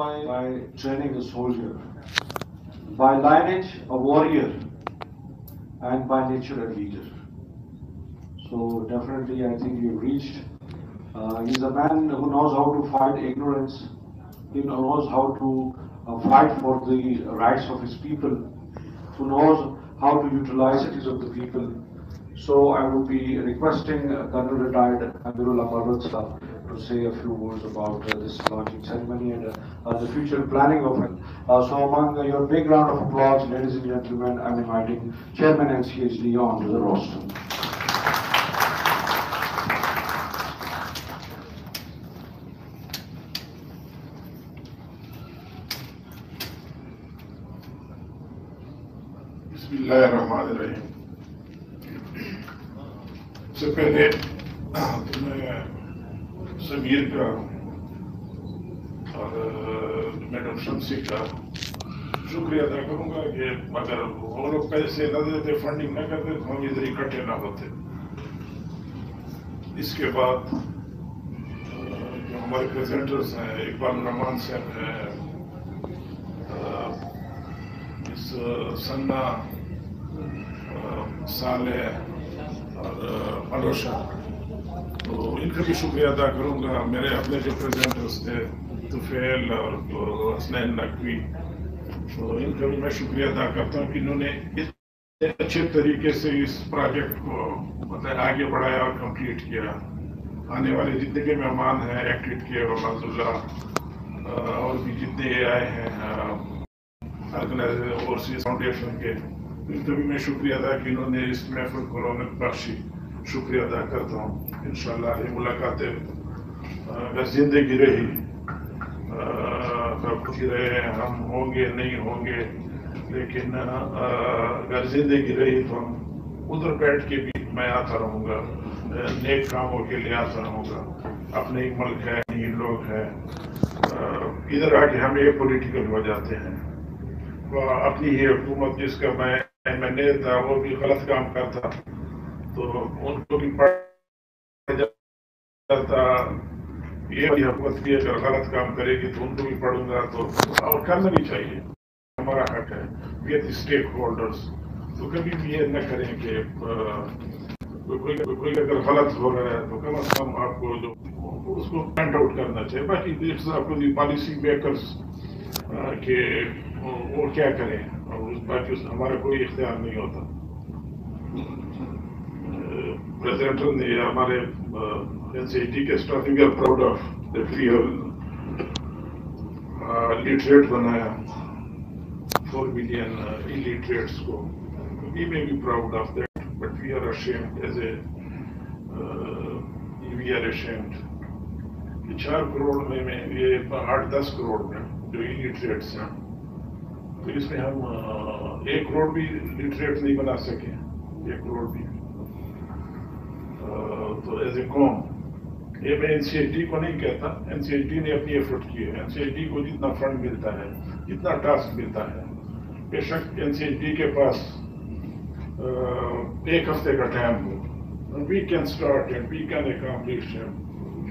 by training a soldier, by lineage a warrior, and by nature a leader. So definitely I think you've reached. He's a man who knows how to fight ignorance. He knows how to fight for the rights of his people, who knows how to utilize it of the people. So I would be requesting Colonel Retired Amirullah Marwat to say a few words about this launching ceremony and the future planning of it. So among your big round of applause, ladies and gentlemen, I'm inviting Chairman NCHD onto the rostrum. Bismillahirrahmanirrahim. سے پہلے میں ضمیر کا اور madam شمسی کا شکریہ ادا کروں گا کہ اگر وہ لوگ پیسے نہ دیتے، فنڈنگ نہ کرتے تو ہم ادھر اکٹھے نہ ہوتے. اس کے بعد جو ہمارے پریزنٹرز ہیں، اقبال الرحمان صاحب ہیں، اس ثنا، صالح اور ملوشا، تو ان کا بھی شکریہ ادا کروں گا. میرے اپنے جو پریزنٹرز تھے طفیل اور حسنین نقوی، تو ان کا بھی میں شکریہ ادا کرتا ہوں کہ انہوں نے اتنے اچھے طریقے سے اس پروجیکٹ کو آگے بڑھایا اور کمپلیٹ کیا. آنے والے جتنے بھی مہمان ہیں ایکٹیڈ کے اور اور بھی جتنے آئے ہیں آرگنائزر اوورسیز فاؤنڈیشن کے، ان کا بھی میں شکریہ ادا کہ انہوں نے اس محفل کو رونق بخشی. شکریہ ادا کرتا ہوں. انشاءاللہ یہ ملاقاتیں اگر زندگی رہی، خوشی رہے، ہم ہوں گے نہیں ہوں گے، لیکن اگر زندگی رہی تو ہم ادھر بیٹھ کے بھی میں آتا رہوں گا، نیک کاموں کے لیے آتا رہوں گا. اپنے ایک ملک ہے، یہ لوگ ہیں، ادھر آ کے ہم ایک پولیٹیکل ہو جاتے ہیں. اپنی ہی حکومت جس کا میں MNA تھا، وہ بھی غلط کام کرتا تو ان کو بھی پڑھا جاتا. یہ حکومت بھی اگر غلط کام کرے گی تو ان کو بھی پڑھوں گا، تو اور کرنا بھی چاہیے، ہمارا حق ہے. We are the stakeholders. تو کبھی بھی یہ نہ کریں کہ کوئی اگر غلط ہو رہا ہے تو کم از کم آپ کو جو اس کو پوائنٹ آؤٹ کرنا چاہیے. باقی آپ کو پالیسی میکرس کہ وہ کیا کریں، اور باقی ہمارا کوئی اختیار نہیں ہوتا. پریزیڈنٹ نے ہمارے NCHD کے staff we are proud of that we have literate بنایا 4 ملین illiterates کو. We may be proud of that, but we are ashamed as we are ashamed کہ 4 کروڑ میں یہ 8-10 کروڑ میں جو illiterates ہیں، تو اس میں ہم 1 کروڑ بھی لٹریٹ نہیں بنا سکے. 1 کروڑ بھی تو ایز اے قوم، یہ میں NCHD کو نہیں کہتا، NCHD نے اپنی ایفرٹ کی ہے. NCHD کو جتنا فنڈ ملتا ہے، جتنا ٹاسک ملتا ہے، بے شک NCHD کے پاس 1 ہفتے کا time who, we can start and we can accomplish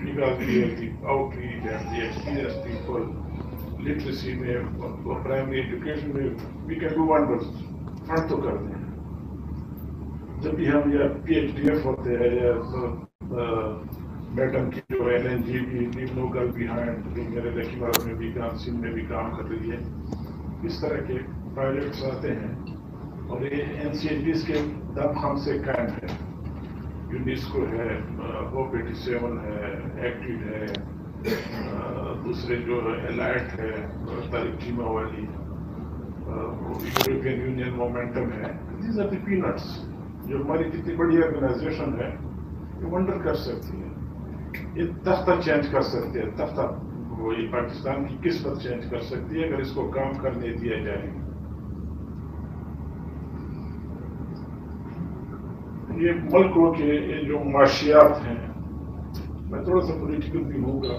because we have the outreach and the experienced people. Literacy میں اور پرائمری ایجوکیشن میں we can do wonders. Fund تو کر دیں. جب بھی ہم یا PhDF ہوتے ہیں یا میڈم کی جو LNG بھی نو گرل بیہائنڈ جو میرے لکی ماروت میں بھی کام، سندھ میں بھی کام کر رہی ہے، اس طرح کے پروجیکٹس آتے ہیں. اور یہ NCHDs کے دم ہم سے قائم ہے. UNESCO ہے، ہوپ 87 ہے، ایکٹیڈ ہے، دوسرے جو الائٹ ہے ترجمہ والی، یورپین یونین مومنٹم ہے. These are the paints. جو ہماری جتنی بڑی آرگنائزیشن ہے یہ ونڈر کر سکتی ہے، یہ تختہ چینج کر سکتے ہیں. تختہ وہی پاکستان کی قسمت چینج کر سکتی ہے اگر اس کو کام کرنے دیا جائے. یہ ملکوں کے جو معاشیات ہیں، میں تھوڑا سا پولیٹیکل بھی ہوں گا.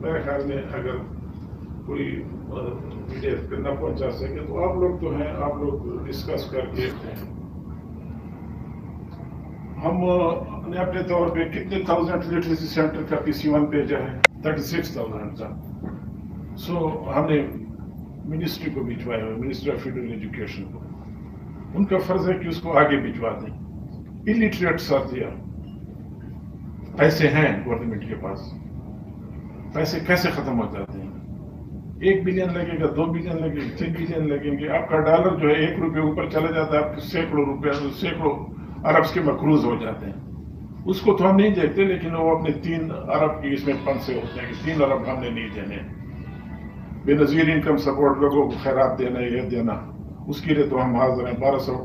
میرے خیال میں اگر کوئی میڈیا نہ پہنچا سکے تو آپ لوگ تو ہیں، آپ لوگ ڈسکس کر کے ہم نے اپنے طور پہ کتنے 1000 لٹریسی سینٹر کا PC1 بھیجا ہے. 36,000 کا. سو ہم نے منسٹری کو بھجوایا ہے، منسٹری آف فیڈرل ایجوکیشن کو. ان کا فرض ہے کہ اس کو آگے بھجوا دیں. الٹریٹ ساتھیہ پیسے ہیں گورنمنٹ کے پاس، پیسے کیسے ختم ہو جاتے ہیں؟ 1 بلین لگے گا، 2 بلین لگے گا، 3 بلین لگیں گے. آپ کا ڈالر جو ہے 1 روپے اوپر چلا جاتا ہے، آپ کے سینکڑوں روپے، سینکڑوں اربس کے مقروض ہو جاتے ہیں. اس کو تو ہم نہیں دیکھتے، لیکن وہ اپنے 3 ارب کی اس میں پنسے ہوتے ہیں کہ 3 ارب ہم نے نہیں دینے. بے نظیر انکم سپورٹ لوگوں کو خیرات دینا، یہ دینا، اس کے لیے تو ہم حاضر ہیں. 1200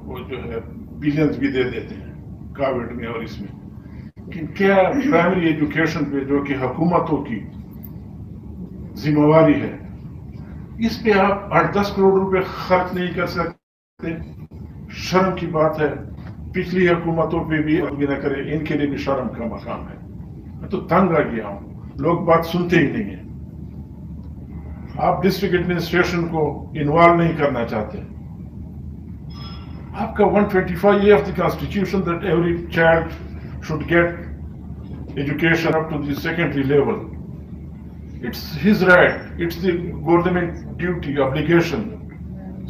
وہ جو ہے بلینز بھی دے دیتے ہیں کووڈ میں اور اس میں. لیکن کیا پرائمری ایجوکیشن پہ جو کہ حکومتوں کی ذمہ واری ہے، اس پہ آپ 8-10 کروڑ روپے خرچ نہیں کر سکتے؟ شرم کی بات ہے. پچھلی حکومتوں پہ بھی نہ کرے، ان کے لیے بھی شرم کا مقام ہے. میں تو تنگ آ گیا ہوں، لوگ بات سنتے ہی نہیں ہیں. آپ ڈسٹرکٹ ایڈمنسٹریشن کو انوالو نہیں کرنا چاہتے. آپ کا 125 of the constitution that every child should get education up to the secondary level. It's his right, it's the government duty, obligation,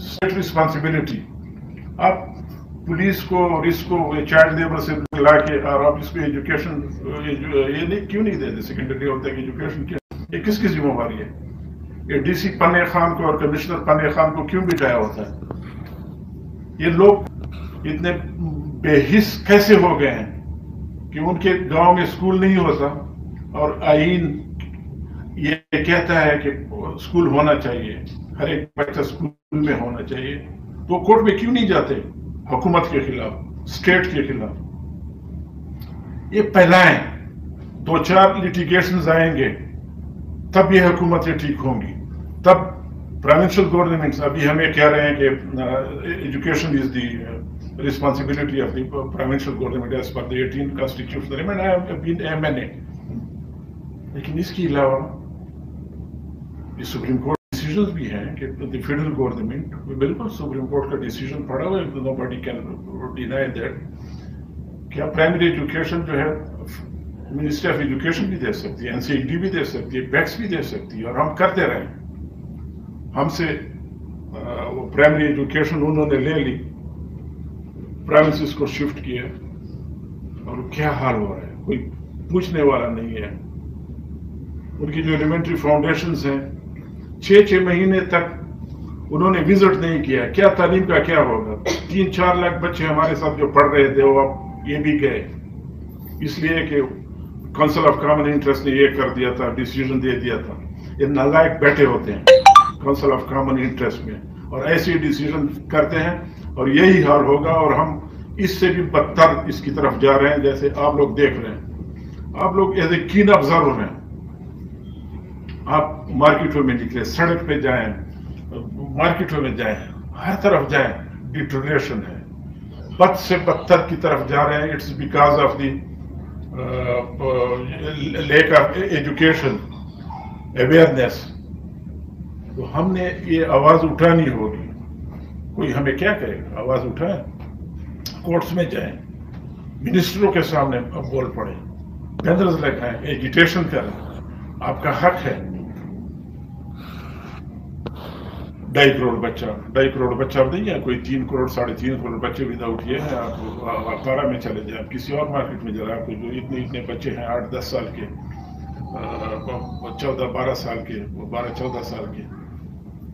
state responsibility. آپ پولیس کو اور اس کو چائلڈ لیبر سے لا کے اور آپ اس کو ایجوکیشن یہ کیوں نہیں دیتے؟ سیکنڈری لیول تک ایجوکیشن کیا، یہ کس کی ذمہ واری ہے؟ یہ ڈی سی پنے خان کو اور کمشنر پنے خان کو کیوں بٹھایا ہوتا ہے؟ یہ لوگ اتنے بے حس کیسے ہو گئے ہیں کہ ان کے گاؤں میں اسکول نہیں ہوتا اور آئین یہ کہتا ہے کہ اسکول ہونا چاہیے، ہر ایک بچہ اسکول میں ہونا چاہیے. تو کورٹ میں کیوں نہیں جاتے حکومت کے خلاف، اسٹیٹ کے خلاف؟ یہ پہلائیں 2-4 لیٹیگیشنز آئیں گے تب یہ حکومتیں ٹھیک ہوں گی. تب پروونشل گورنمنٹس ابھی ہمیں کہہ رہے ہیں کہ education is the responsibility of the provincial government as per the 18th constitutional amendment. I have been amended. لیکن اس کے علاوہ یہ سپریم کورٹ ڈیسیژنز بھی ہیں کہ دی فیڈرل گورنمنٹ، بالکل سپریم کورٹ کا ڈیسیژن پڑا ہوا ہے، nobody can deny that. کیا پرائمری ایجوکیشن جو ہے منسٹری آف ایجوکیشن بھی دے سکتی ہے، NCHD بھی دے سکتی ہے، پیکس بھی دے سکتی ہے، اور ہم کرتے رہے. ہم سے وہ پرائمری ایجوکیشن انہوں نے لے لی، پروونسز کو شفٹ کیا، اور کیا حال ہو رہا ہے کوئی پوچھنے والا نہیں ہے. ان کی جو ایلیمنٹری فاؤنڈیشنز ہیں 6 مہینے تک انہوں نے وزٹ نہیں کیا. کیا تعلیم کا کیا ہوگا؟ 3-4 لاکھ بچے ہمارے ساتھ جو پڑھ رہے تھے وہ اب یہ بھی گئے، اس لیے کہ کونسل آف کامن انٹرسٹ نے یہ کر دیا تھا، ڈیسیژن دے دیا تھا. یہ نالائق بیٹھے ہوتے ہیں کونسل آف کامن انٹرسٹ میں اور ایسے ڈیسیژن کرتے ہیں، اور یہی حال ہوگا. اور ہم اس سے بھی بدتر اس کی طرف جا رہے ہیں، جیسے آپ لوگ دیکھ رہے ہیں. آپ لوگ ایز اے کین آبزرور ہیں. آپ مارکیٹوں میں نکلے، سڑک پہ جائیں، مارکیٹوں میں جائیں، ہر طرف جائیں، ڈیٹوریشن ہے، بد سے بدتر کی طرف جا رہے ہیں. It's because of the lack of education awareness. تو ہم نے یہ آواز اٹھانی ہوگی. کوئی ہمیں کیا کرے گا؟ آواز اٹھائیں، کورٹس میں جائیں، منسٹروں کے سامنے اب بول پڑیں، بینرز لگائیں، ایجیٹیشن کریں. آپ کا حق ہے. 2.5 کروڑ بچہ نہیں ہے، کوئی 3 کروڑ 3.5 کروڑ بچے وداؤٹ یہ ہے. آپ پارا میں چلے جائیں، کسی اور مارکیٹ میں جائیں، آپ کو جو اتنے بچے ہیں 8-10 سال کے، 14-12 سال کے، 12-14 سال کے،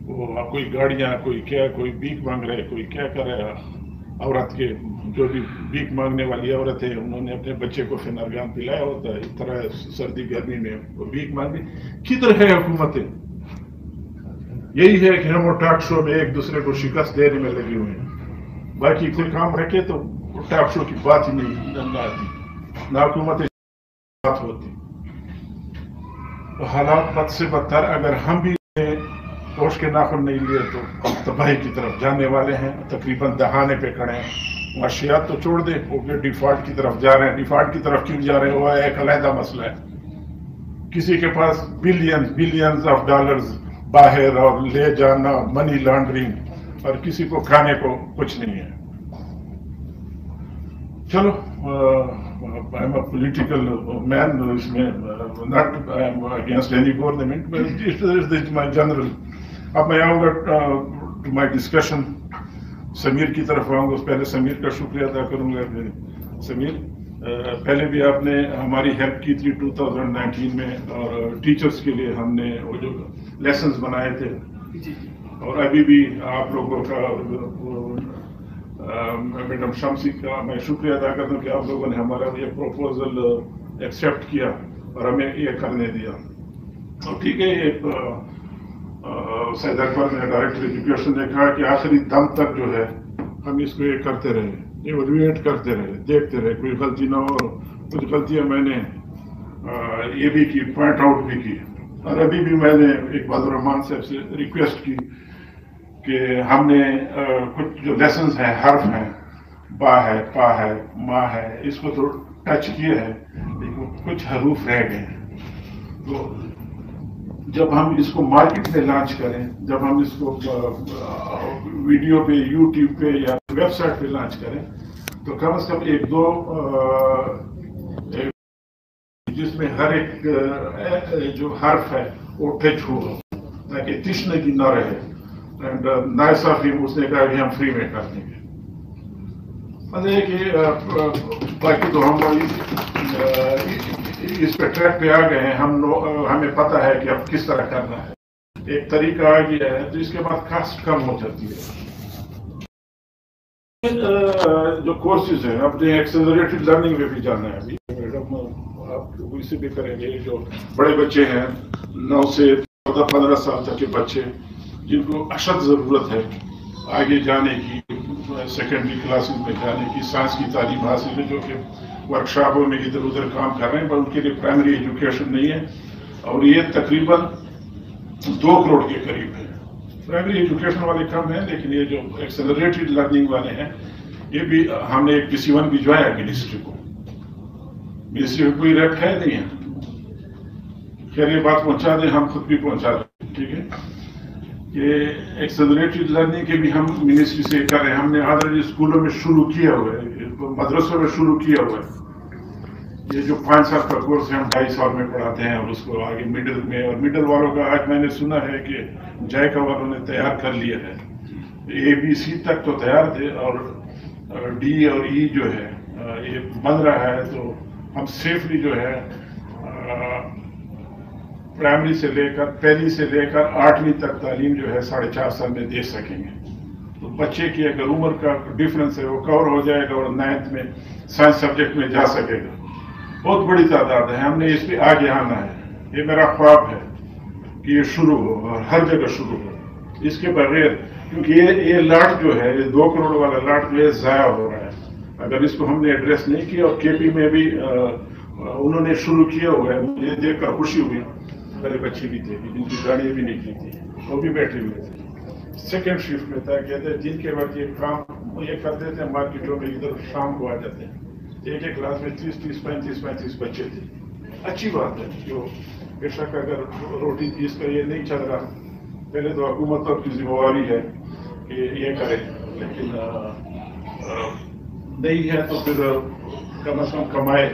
وہ کوئی گاڑیاں، کوئی کیا، کوئی بھیک مانگ رہے، کوئی کیا کر رہے. عورت کے جو بھی بھیک مانگنے والی عورت ہے، انہوں نے اپنے بچے کو فنارگان پلایا ہوتا ہے. اس طرح سردی گرمی میں وہ بھیک مانگے. کدھر ہے حکومتیں؟ یہی ہے کہ ہم وہ ٹاک شو میں ایک دوسرے کو شکست دینے میں لگے ہوئے ہیں. باقی کوئی کام رکھے تو ٹاک شو کی بات ہی نہیں آتی، نہ حکومتیں بات ہوتی. حالات بد سے بدتر. اگر ہم بھی ہوش کے ناخن نہیں لیے تو ہم تباہی کی طرف جانے والے ہیں. تقریباً دہانے پہ کھڑے ہیں. معاشیات تو چھوڑ دیں، وہ ڈیفالٹ کی طرف جا رہے ہیں. ڈیفالٹ کی طرف کیوں جا رہے ہیں وہ ایک علیحدہ مسئلہ ہے. کسی کے پاس بلینز آف ڈالرز باہر اور لے جانا، منی لانڈرنگ، اور کسی کو کھانے کو کچھ نہیں ہے. چلو I'm a political man, not I'm against any government, but this is my general. اب میں آؤں گا ٹو مائی ڈسکشن. سمیر کی طرف آؤں گا. پہلے سمیر کا شکریہ ادا کروں گا. سمیر پہلے بھی آپ نے ہماری ہیلپ کی تھی 2019 میں, اور ٹیچرز کے لیے ہم نے وہ جو لیسنز بنائے تھے, اور ابھی بھی آپ لوگوں کا میڈم شمسی کا میں شکریہ ادا کرتا ہوں کہ آپ لوگوں نے ہمارا یہ پروپوزل ایکسیپٹ کیا اور ہمیں یہ کرنے دیا. اور ٹھیک ہے, ایک سید اکبر نے ڈائریکٹر ایجوکیشن نے کہا کہ آخری دم تک جو ہے ہم اس کو یہ کرتے رہے, ایویلویٹ کرتے رہے, دیکھتے رہے کوئی غلطی نہ ہو. کچھ غلطیاں میں نے یہ بھی کی, پوائنٹ آؤٹ بھی کی, اور ابھی بھی میں نے اقبال الرحمان صاحب سے ریکویسٹ کی کہ ہم نے کچھ جو لیسنز ہیں, حرف ہیں, با ہے, پا ہے, ما ہے, اس کو تو ٹچ کیے ہیں, لیکن کچھ حروف رہ گئے ہیں. تو جب ہم اس کو مارکیٹ میں لانچ کریں, جب ہم اس کو ویڈیو پہ, یوٹیوب پہ یا ویب سائٹ پہ لانچ کریں, تو کم از کم ایک دو جس میں ہر ایک جو حرف ہے وہ ٹچ ہو, تاکہ تشنگی نہ رہے. اینڈ نائسا فیم اس نے کہا کہ ہم فری میں کر دیں گے. مطلب کہ باقی تو ہم اس پہ ٹریک پہ آ گئے ہیں. ہمیں پتہ ہے کہ اب کس طرح کرنا ہے. ایک طریقہ آ گیا ہے, تو اس کے بعد کاسٹ کم ہو جاتی ہے. جو کورسز ہیں اپنے ایکسلریٹڈ لرننگ میں بھی جانا ہے. ابھی میڈم آپ اسے بھی کریں گے. جو بڑے بچے ہیں 9 سے 14-15 سال تک کے بچے, جن کو اشد ضرورت ہے آگے جانے کی, سیکنڈری کلاسز میں جانے کی, سائنس کی تعلیم حاصل ہے, جو کہ ورکشاپوں میں ادھر ادھر کام کر رہے ہیں, پر ان کے لیے پرائمری ایجوکیشن نہیں ہے. اور یہ تقریباً 2 کروڑ کے قریب ہے. پرائمری ایجوکیشن والے کم ہیں, لیکن یہ جو ایکسلریٹڈ لرننگ والے ہیں, یہ بھی ہم نے ایک PC1 بھجوایا منسٹری کو. منسٹری کو کوئی ریپ ہے نہیں ہے. خیر یہ بات پہنچا دیں, ہم خود بھی پہنچا دیں. ٹھیک ہے کہ ایکسلریٹڈ لرننگ کے بھی ہم منسٹری سے کر رہے ہیں. ہم نے آلریڈی اسکولوں میں شروع کیا ہوا ہے, مدرسوں میں شروع کیا ہوا ہے. یہ جو 5 سال کا کورس ہے ہم 2.5 سال میں پڑھاتے ہیں, اور اس کو آگے مڈل میں, اور مڈل والوں کا آج میں نے سنا ہے کہ جائکا والوں نے تیار کر لیا ہے. ABC تک تو تیار تھے, اور D اور E جو ہے یہ بن رہا ہے. تو ہم سیفلی جو ہے پرائمری سے لے کر, پہلی سے لے کر 8ویں تک تعلیم جو ہے 4.5 سال میں دے سکیں گے. تو بچے کی اگر عمر کا ڈفرنس ہے وہ کور ہو جائے گا, اور 9th میں سائنس سبجیکٹ میں جا سکے گا. بہت بڑی تعداد ہے. ہم نے اس پہ آگے آنا ہے. یہ میرا خواب ہے کہ یہ شروع ہو, اور ہر جگہ شروع ہو. اس کے بغیر, کیونکہ یہ لاٹ جو ہے, یہ 2 کروڑ والا لاٹ جو ہے ضائع ہو رہا ہے. اگر اس کو ہم نے ایڈریس نہیں کیا, اور KP میں بھی انہوں نے شروع کیا ہوا ہے, مجھے دیکھ کر خوشی ہوئی. میرے بچے بھی تھے جن کی گاڑیاں بھی نکلی تھی, وہ بھی بیٹھے ہوئے تھے. سیکنڈ شفٹ میں تھا, کہتے ہیں جن کے وقت یہ کام یہ کرتے تھے مارکیٹوں میں, ادھر شام کو آ جاتے ہیں. ایک کلاس میں 30 35 بچے تھے. اچھی بات ہے. جو بے شک اگر روٹی اس کا یہ نہیں چل رہا, پہلے تو حکومتوں کی ذمہ داری ہے کہ یہ کرے, لیکن نہیں ہے تو پھر کم از کم کمائے.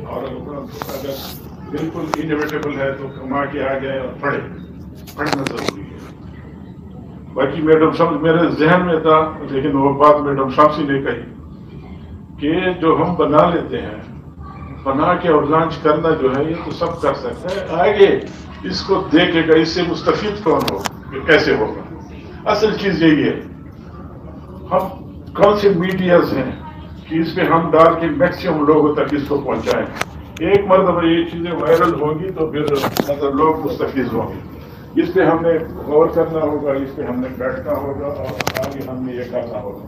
اور اگر بالکل انیویٹیبل ہے تو کما کے آ جائے اور پڑھنا ضروری ہے. باقی میڈم شمس میرے ذہن میں تھا, لیکن وہ بات میڈم شمسی نے کہی کہ جو ہم بنا لیتے ہیں, بنا کے اور لانچ کرنا جو ہے یہ تو سب کر سکتا ہے. آگے اس کو دیکھے گا, اس سے مستفید کون ہو, کیسے ہوگا. اصل چیز یہی ہے, ہم کون سے میڈیاز ہیں کہ اس پہ ہم ڈال کے میکسیمم لوگوں تک اس کو پہنچائیں. ایک مرتبہ یہ چیزیں وائرل ہوں گی تو پھر مطلب لوگ مستفید ہوں گے. اس پہ ہم نے غور کرنا ہوگا, اس پہ ہم نے بیٹھنا ہوگا, اور آگے ہم نے یہ کرنا ہوگا.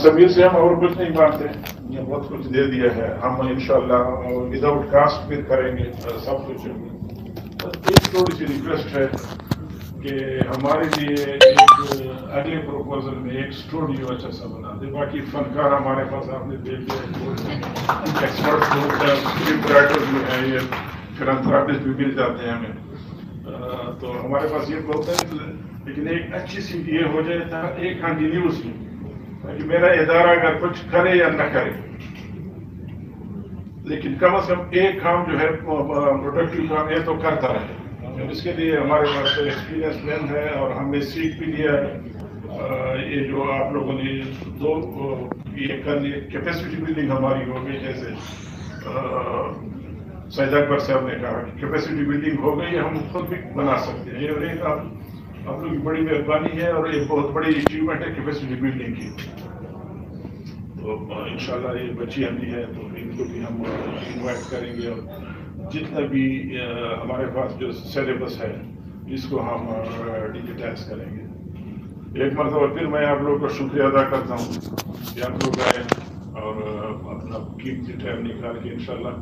سمیر سے ہم اور کچھ نہیں مانتے, یہ بہت کچھ دے دیا ہے. ہم انشاءاللہ وداؤٹ کاسٹ پھر کریں گے سب کچھ. ایک تھوڑی سی ریکویسٹ ہے کہ ہمارے لیے ایک اگلے پروپوزل میں ایک اسٹوڈیو اچھا سا بنا دے. باقی فنکار ہمارے پاس آپ نے دیکھ لیا, ایکسپرٹ اسکرپٹ رائٹر جو ہیں, یہ فلانتھراپسٹ بھی مل جاتے ہیں ہمیں. تو ہمارے پاس یہ بہت ہے, لیکن ایک اچھی سی یہ ہو جائے تھا, ایک کنٹینیوسلی کہ میرا ادارہ اگر کچھ کرے یا نہ کرے لیکن کم از کم ایک کام جو ہے پروڈکٹیو کام یہ تو کرتا رہے. اس کے لیے ہمارے پاس ایکسپیرئنس مین ہے اور ہم نے سیکھ بھی لیا ہے. یہ جو آپ لوگوں نے دو یہ کر لی کیپیسٹی بلڈنگ ہماری ہو گئی, جیسے سید اکبر صاحب نے کہا کہ کیپیسٹی بلڈنگ ہو گئی, ہم خود بھی بنا سکتے ہیں. یہ ایک آپ لوگ کی بڑی مہربانی ہے اور ایک بہت بڑی اچیومنٹ ہے کیپیسٹی بلڈنگ کی. تو انشاءاللہ یہ بچیاں بھی ہیں تو ان کو بھی ہم انوائٹ کریں گے, اور جتنا بھی ہمارے پاس جو سلیبس ہے اس کو ہم ڈیجیٹائز کریں گے. ایک مرتبہ پھر میں آپ لوگوں کا شکریہ ادا کرتا ہوں کہ آپ لوگ آئے اور اپنا قیمتی ٹائم نکال کے انشاءاللہ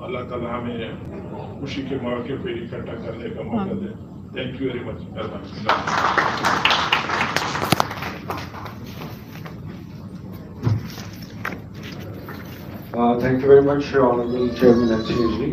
اللہ تعالیٰ ہمیں خوشی کے موقع پہ اکٹھا کرنے کا موقع دے. Thank you very much. Thank you very much, Honorable Chairman NCHD.